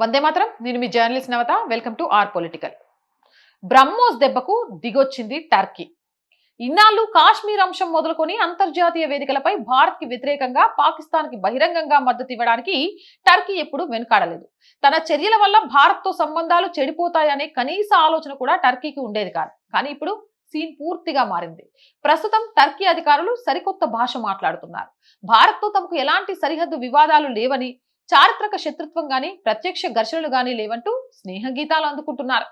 వందే మాత్రం. నేను మీ journalist Navata. Welcome to our political. BrahMos దెబ్బకు దిగొచ్చింది టర్కీ. ఇన్నాళ్ళు కాశ్మీర్ అంశం మొదలుకొని అంతర్జాతీయ వేదికలపై భారత్ కి వ్యతిరేకంగా పాకిస్తాన్ కి బహిరంగంగా మద్దతు ఇవ్వడానికి టర్కీ ఎప్పుడు వెనుకాడలేదు. తన చర్యల వల్ల భారత్ తో సంబంధాలు చెడిపోతాయనే కనీస ఆలోచన కూడా టర్కీకి ఉండేది కాదు. కానీ ఇప్పుడు సీన్ పూర్తిగా మారింది. ప్రస్తుతం టర్కీ అధికారులు సరికొత్త భాష మాట్లాడుతున్నారు. భారత్ తో తమకు ఎలాంటి సరిహద్దు వివాదాలు లేవని, చారిత్రక శత్రుత్వం గాని, ప్రత్యక్ష ఘర్షణలు గాని లేవంటూ స్నేహ గీతాలు అందుకుంటున్నారు.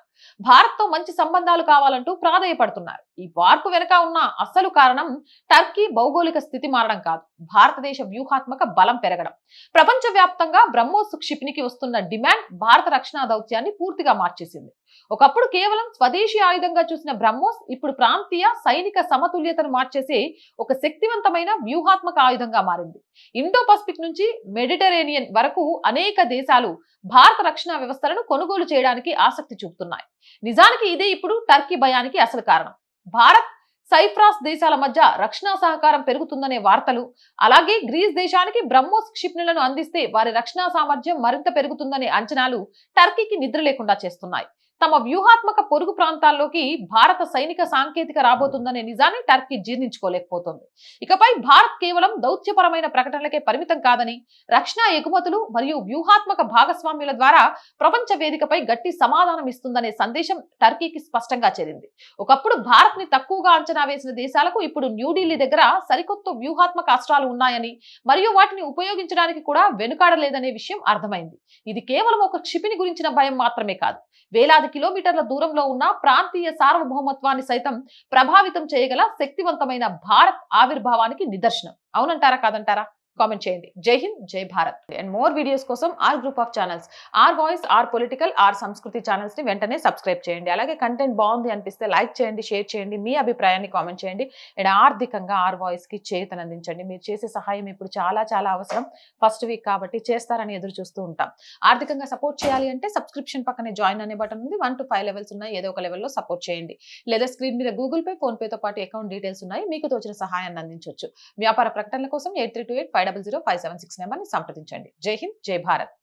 భారత్ తో మంచి సంబంధాలు కావాలంటూ ప్రాధేయపడుతున్నారు. ఈ మార్పు వెనుక ఉన్న అసలు కారణం టర్కీ భౌగోళిక స్థితి మారడం కాదు, భారతదేశ వ్యూహాత్మక బలం పెరగడం. ప్రపంచ వ్యాప్తంగా బ్రహ్మోస్ క్షిపణికి వస్తున్న డిమాండ్ భారత రక్షణ దౌత్యాన్ని పూర్తిగా మార్చేసింది. ఒకప్పుడు కేవలం స్వదేశీ ఆయుధంగా చూసిన బ్రహ్మోస్ ఇప్పుడు ప్రాంతీయ సైనిక సమతుల్యతను మార్చేసే ఒక శక్తివంతమైన వ్యూహాత్మక ఆయుధంగా మారింది. ఇండో పసిఫిక్ నుంచి మెడిటరేనియన్ వరకు అనేక దేశాలు భారత రక్షణ వ్యవస్థలను కొనుగోలు చేయడానికి ఆసక్తి చూపుతున్నాయి. నిజానికి ఇదే ఇప్పుడు టర్కీ భయానికి అసలు కారణం. భారత్, సైప్రస్ దేశాల మధ్య రక్షణ సహకారం పెరుగుతుందనే వార్తలు, అలాగే గ్రీస్ దేశానికి బ్రహ్మోస్ క్షిపణులను అందిస్తే వారి రక్షణ సామర్థ్యం మరింత పెరుగుతుందనే అంచనాలు టర్కీకి నిద్ర లేకుండా చేస్తున్నాయి. తమ వ్యూహాత్మక పొరుగు ప్రాంతాల్లోకి భారత సైనిక సాంకేతిక రాబోతుందనే నిజాన్ని టర్కీ జీర్ణించుకోలేకపోతుంది. ఇకపై భారత్ కేవలం దౌత్యపరమైన ప్రకటనలకే పరిమితం కాదని, రక్షణ ఎగుమతులు మరియు వ్యూహాత్మక భాగస్వామ్యుల ద్వారా ప్రపంచ వేదికపై గట్టి సమాధానం ఇస్తుందనే సందేశం టర్కీకి స్పష్టంగా చేరింది. ఒకప్పుడు భారత్ ని తక్కువగా అంచనా వేసిన దేశాలకు ఇప్పుడు న్యూఢిల్లీ దగ్గర సరికొత్త వ్యూహాత్మక అస్త్రాలు ఉన్నాయని, మరియు వాటిని ఉపయోగించడానికి కూడా వెనుకాడలేదనే విషయం అర్థమైంది. ఇది కేవలం ఒక క్షిపణి గురించిన భయం మాత్రమే కాదు, వేలాది కిలోమీటర్ల దూరంలో ఉన్న ప్రాంతీయ సార్వభౌమత్వాన్ని సైతం ప్రభావితం చేయగల శక్తివంతమైన భారత్ ఆవిర్భావానికి నిదర్శనం. అవునంటారా కాదంటారా? కామెంట్ చేయండి. జై హింద్, జై భారత్. అండ్ మోర్ వీడియోస్ కోసం R group of channels, R voice, R political, R Sanskriti channels ని వెంటనే సబ్స్క్రైబ్ చేయండి. అలాగే కంటెంట్ బాగుంది అనిపిస్తే లైక్ చేయండి, షేర్ చేయండి, మీ అభిప్రాయాన్ని కామెంట్ చేయండి. అండ్ ఆర్థికంగా ఆర్ వాయిస్ కి చేతనందించండి. మీరు చేసే సహాయం ఇప్పుడు చాలా చాలా అవసరం. ఫస్ట్ వీక్ కాబట్టి చేస్తారని ఎదురు చూస్తూ ఉంటాం. ఆర్థికంగా సపోర్ట్ చేయాలి అంటే సబ్స్క్రిప్షన్ పక్కనే జాయిన్ అనే బటన్ ఉంది. 1 to 5 లెవెల్స్ ఉన్నాయి. ఏదో ఒక లెవెల్లో సపోర్ట్ చేయండి. లేదా స్క్రీన్ మీద గూగుల్ పే, ఫోన్ పేతో పాటు అకౌంట్ డీటెయిల్స్ ఉన్నాయి. మీకు తోచిన సహాయాన్ని అందించవచ్చు. వ్యాపార ప్రకటనల కోసం 8328500576 నెంబర్ని సంప్రదించండి. జై హింద్, జై భారత్.